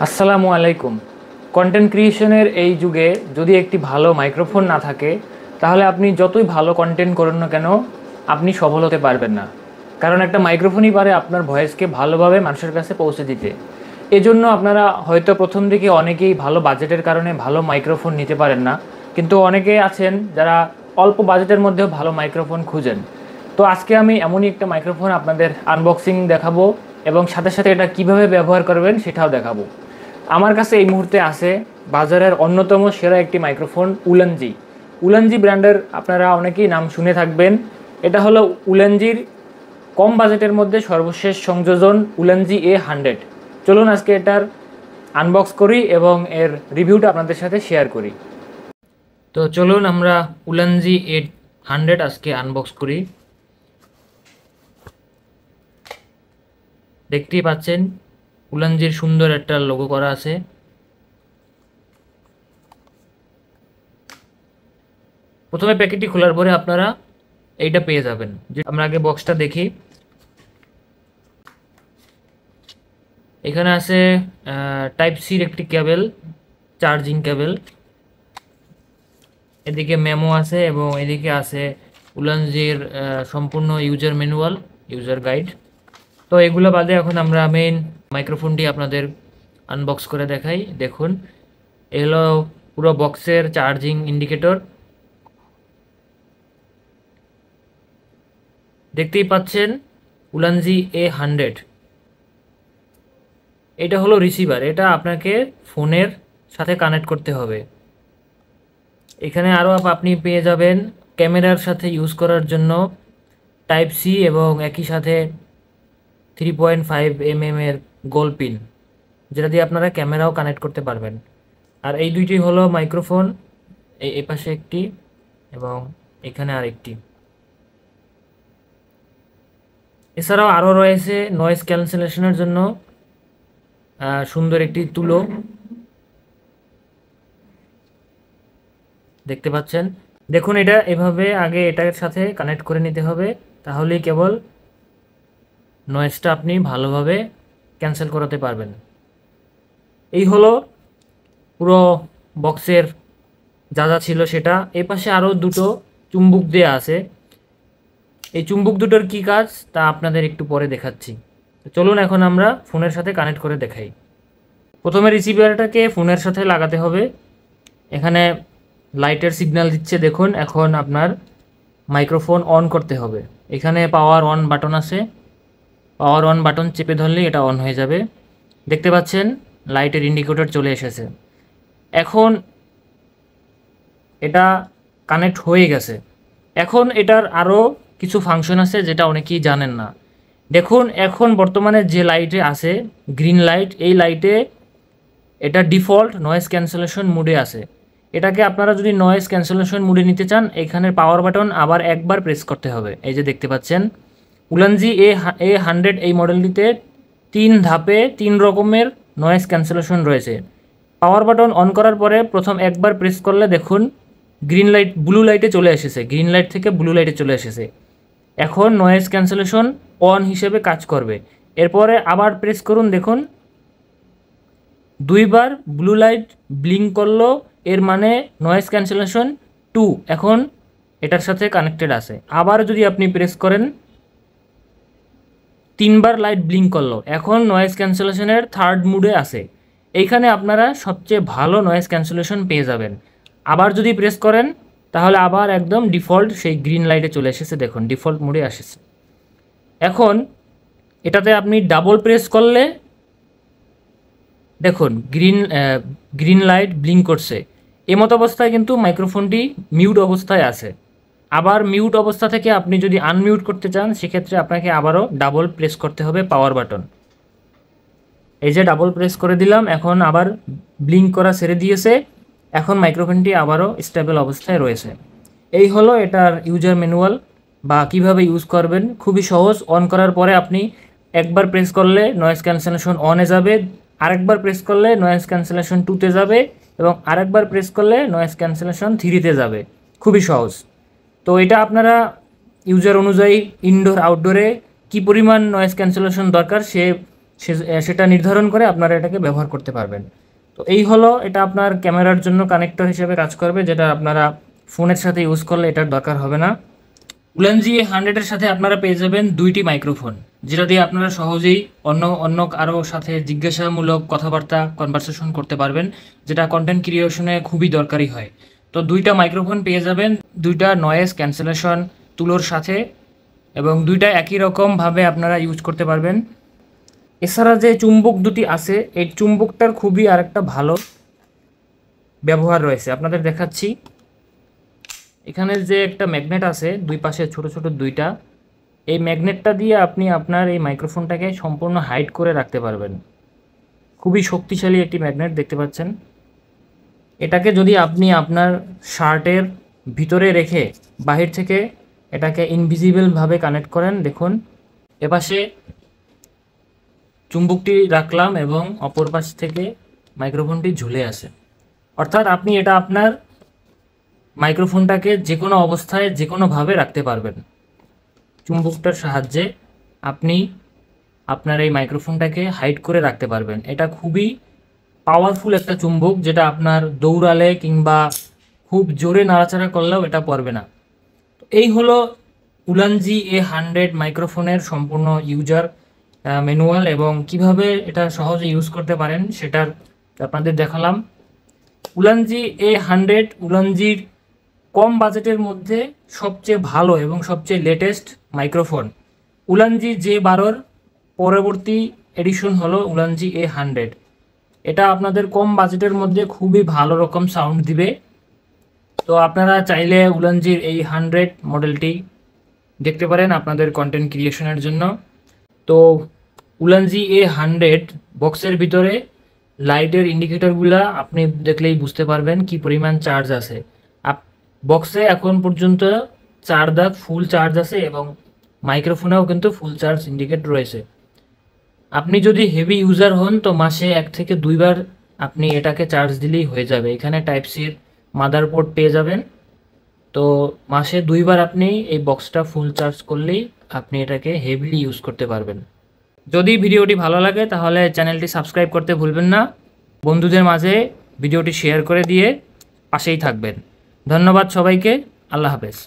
আসসালামু আলাইকুম। কন্টেন্ট ক্রিয়েশনের এই যুগে যদি একটি ভালো মাইক্রোফোন না থাকে তাহলে আপনি যতই ভালো কন্টেন্ট করুন না কেন আপনি সফল হতে পারবেন না। কারণ একটা মাইক্রোফোনই পারে আপনার ভয়েসকে ভালোভাবে মানুষের কাছে পৌঁছে দিতে। এজন্য আপনারা হয়তো প্রথম দিকে অনেকেই ভালো বাজেটের কারণে ভালো মাইক্রোফোন নিতে পারেন না, কিন্তু অনেকেই আছেন যারা অল্প বাজেটের মধ্যেও ভালো মাইক্রোফোন খুঁজেন। তো আজকে আমি এমনই একটা মাইক্রোফোন আপনাদের আনবক্সিং দেখাবো এবং সাথে সাথে এটা কিভাবে ব্যবহার করবেন সেটাও দেখাবো। আমার কাছে এই মুহূর্তে আছে বাজারের অন্যতম সেরা একটি মাইক্রোফোন উলানজি। উলানজি ব্র্যান্ডের আপনারা অনেকেই নাম শুনে থাকবেন। এটা হলো উলানজির কম বাজেটের মধ্যে সর্বশেষ সংযোজন উলানজি A100। চলুন আজকে এটার আনবক্স করি এবং এর রিভিউটা আপনাদের সাথে শেয়ার করি। তো চলুন আমরা উলানজি A100 আজকে আনবক্স করি। দেখতেই পাচ্ছেন উলানজির সুন্দর একটা লোগো করা আছে। প্রথমে প্যাকেটটি খোলার পরে আপনারা এইটা পেয়ে যাবেন। যে আমরা আগে বক্সটা দেখি। এখানে আছে টাইপ সির একটি কেবল, চার্জিং কেবল। এদিকে মেমো আছে এবং এদিকে আছে উলানজির সম্পূর্ণ ইউজার ম্যানুয়াল, ইউজার গাইড। তো এগুলো বাদে এখন আমরা মেইন মাইক্রোফোনটি আপনাদের আনবক্স করে দেখাই। দেখুন, এগুলো পুরো বক্সের চার্জিং ইন্ডিকেটর। দেখতেই পাচ্ছেন উলানজি A100। এটা হলো রিসিভার, এটা আপনাকে ফোনের সাথে কানেক্ট করতে হবে। এখানে আরও আপনি পেয়ে যাবেন ক্যামেরার সাথে ইউজ করার জন্য টাইপ সি এবং একই সাথে 3.5 mm এর গোল পিন, যেটা দিয়ে আপনারা ক্যামেরাও কানেক্ট করতে পারবেন। আর এই দুইটি হলো মাইক্রোফোন, এই পাশে একটি এবং এখানে আরেকটি। এছাড়াও আরও রয়েছে নয়েজ ক্যান্সেলেশনের জন্য সুন্দর একটি তুলো, দেখতে পাচ্ছেন। দেখুন, এটা এভাবে আগে এটার সাথে কানেক্ট করে নিতে হবে, তাহলেই কেবল নয়েজটা আপনি ভালোভাবে ক্যান্সেল করাতে পারবেন। এই হলো পুরো বক্সের যা যা ছিল সেটা। এই পাশে আরও দুটো চুম্বক দেয়া আছে। এই চুম্বক দুটোর কি কাজ তা আপনাদের একটু পরে দেখাচ্ছি। চলুন এখন আমরা ফোনের সাথে কানেক্ট করে দেখাই। প্রথমে রিসিভারটাকে ফোনের সাথে লাগাতে হবে। এখানে লাইটের সিগন্যাল দিচ্ছে, দেখুন। এখন আপনার মাইক্রোফোন অন করতে হবে। এখানে পাওয়ার অন বাটন আছে, পাওয়ার অন বাটন চেপে ধরলেই এটা অন হয়ে যাবে। দেখতে পাচ্ছেন লাইটের ইন্ডিকেটর চলে এসেছে। এখন এটা কানেক্ট হয়ে গেছে। এখন এটার আরও কিছু ফাংশন আছে যেটা অনেকেই জানেন না। দেখুন, এখন বর্তমানে যে লাইটে আছে গ্রিন লাইট, এই লাইটে এটা ডিফল্ট নয়েজ ক্যান্সেলেশন মুডে আছে। এটাকে আপনারা যদি নয়েজ ক্যান্সেলেশন মুডে নিতে চান, এখানের পাওয়ার বাটন আবার একবার প্রেস করতে হবে। এই যে দেখতে পাচ্ছেন উলানজি A100 এই মডেলটিতে 3 ধাপে 3 রকমের নয়েজ ক্যান্সেলেশন রয়েছে। পাওয়ার বাটন অন করার পরে প্রথম একবার প্রেস করলে দেখুন গ্রিন লাইট ব্লু লাইটে চলে এসেছে, গ্রিন লাইট থেকে ব্লু লাইটে চলে এসেছে। এখন নয়েজ ক্যান্সেলেশন অন হিসেবে কাজ করবে। এরপরে আবার প্রেস করুন, দেখুন দুইবার ব্লু লাইট ব্লিঙ্ক করলো, এর মানে নয়েজ ক্যান্সেলেশন 2 এখন এটার সাথে কানেক্টেড আছে। আবার যদি আপনি প্রেস করেন, 3বার লাইট ব্লিঙ্ক করলো, এখন নয়েজ ক্যান্সেলেশনের 3rd মুডে আছে। এইখানে আপনারা সবচেয়ে ভালো নয়েজ ক্যান্সেলেশন পেয়ে যাবেন। আবার যদি প্রেস করেন তাহলে আবার একদম ডিফল্ট সেই গ্রিন লাইটে চলে এসেছে, দেখুন ডিফল্ট মুডে আসছে। এখন এটাতে আপনি ডাবল প্রেস করলে দেখুন গ্রিন লাইট ব্লিঙ্ক করছে। এমতো অবস্থায় কিন্তু মাইক্রোফোনটি মিউট অবস্থায় আছে। আবার মিউট অবস্থা থেকে আপনি যদি আনমিউট করতে চান, সেক্ষেত্রে আপনাকে আবারও ডাবল প্রেস করতে হবে পাওয়ার বাটন। এই যে ডাবল প্রেস করে দিলাম, এখন আবার ব্লিঙ্ক করা ছেড়ে দিয়েছে। এখন মাইক্রোফোনটি আবারও স্টেবল অবস্থায় রয়েছে। এই হলো এটার ইউজার ম্যানুয়াল বা কিভাবে ইউজ করবেন। খুবই সহজ। অন করার পরে আপনি একবার প্রেস করলে নয়েজ ক্যান্সেলেশন অনে যাবে, আরেকবার প্রেস করলে নয়েজ ক্যান্সেলেশন 2তে যাবে এবং আরেকবার প্রেস করলে নয়েজ ক্যান্সেলেশন 3তে যাবে। খুবই সহজ। তো এটা আপনারা ইউজার অনুযায়ী ইনডোর আউটডোরে কি পরিমাণ নয়েজ ক্যান্সেলেশন দরকার সে সেটা নির্ধারণ করে আপনারা এটাকে ব্যবহার করতে পারবেন। তো এই হলো, এটা আপনার ক্যামেরার জন্য কানেক্টর হিসেবে কাজ করবে, যেটা আপনারা ফোনের সাথে ইউজ করলে এটার দরকার হবে না। উলানজি A100-এর সাথে আপনারা পেয়ে যাবেন 2টি মাইক্রোফোন, যেটা দিয়ে আপনারা সহজেই অন্য কারো সাথে জিজ্ঞাসামূলক কথাবার্তা কনভারসেশন করতে পারবেন, যেটা কন্টেন্ট ক্রিয়েশনে খুবই দরকারি হয়। তো 2টা মাইক্রোফোন পেয়ে যাবেন, 2টা নয়েজ ক্যান্সেলেশন তুলোর সাথে, এবং 2টা একই রকমভাবে আপনারা ইউজ করতে পারবেন। এছাড়া যে চুম্বক দুটি আছে, এই চুম্বকটার খুবই আরেকটা ভালো ব্যবহার রয়েছে, আপনাদের দেখাচ্ছি। এখানে যে একটা ম্যাগনেট আছে দুই পাশে ছোট ছোট 2টা, এই ম্যাগনেটটা দিয়ে আপনি আপনার এই মাইক্রোফোনটাকে সম্পূর্ণ হাইড করে রাখতে পারবেন। খুবই শক্তিশালী একটি ম্যাগনেট দেখতে পাচ্ছেন। এটাকে যদি আপনি আপনার শার্টের ভিতরে রেখে বাহির থেকে এটাকে ইনভিজিবলভাবে কানেক্ট করেন, দেখুন এপাশে চুম্বকটি রাখলাম এবং অপর পাশ থেকে মাইক্রোফোনটি ঝুলে আসে। অর্থাৎ আপনি এটা আপনার মাইক্রোফোনটাকে যে কোনো অবস্থায় যে কোনোভাবে রাখতে পারবেন। চুম্বকটার সাহায্যে আপনি আপনার এই মাইক্রোফোনটাকে হাইড করে রাখতে পারবেন। এটা খুবই পাওয়ারফুল একটা চুম্বক, যেটা আপনার দৌড়ালে কিংবা খুব জোরে নাড়াচাড়া করলেও এটা পড়বে না। তো এই হলো উলানজি A100 মাইক্রোফোনের সম্পূর্ণ ইউজার ম্যানুয়াল, এবং কিভাবে এটা সহজে ইউজ করতে পারেন সেটার আপনাদের দেখালাম। উলানজি A100 উলানজির কম বাজেটের মধ্যে সবচেয়ে ভালো এবং সবচেয়ে লেটেস্ট মাইক্রোফোন। উলানজি J12 পরবর্তী এডিশন হলো উলানজি A100। এটা আপনাদের কম বাজেটের মধ্যে খুবই ভালো রকম সাউন্ড দিবে। তো আপনারা চাইলে উলানজির এই 100 মডেলটি দেখতে পারেন আপনাদের কন্টেন্ট ক্রিয়েশনের জন্য। তো উলানজি A100 বক্সের ভিতরে লাইটের ইন্ডিকেটরগুলা আপনি দেখলেই বুঝতে পারবেন কি পরিমাণ চার্জ আছে। বক্সে এখন পর্যন্ত 4 দাগ ফুল চার্জ আছে, এবং মাইক্রোফোনেও কিন্তু ফুল চার্জ ইন্ডিকেট রয়েছে। আপনি যদি হেভি ইউজার হন তো মাসে 1 থেকে 2 বার আপনি এটাকে চার্জ দিলেই হয়ে যাবে। এখানে টাইপ সির মাদারবোর্ড পেয়ে যাবেন। তো মাসে 2 বার আপনি এই বক্সটা ফুল চার্জ করলেই আপনি এটাকে হেভিলি ইউজ করতে পারবেন। যদি ভিডিওটি ভালো লাগে তাহলে চ্যানেলটি সাবস্ক্রাইব করতে ভুলবেন না। বন্ধুদের মাঝে ভিডিওটি শেয়ার করে দিয়ে পাশেই থাকবেন। ধন্যবাদ সবাইকে। আল্লাহ হাফেজ।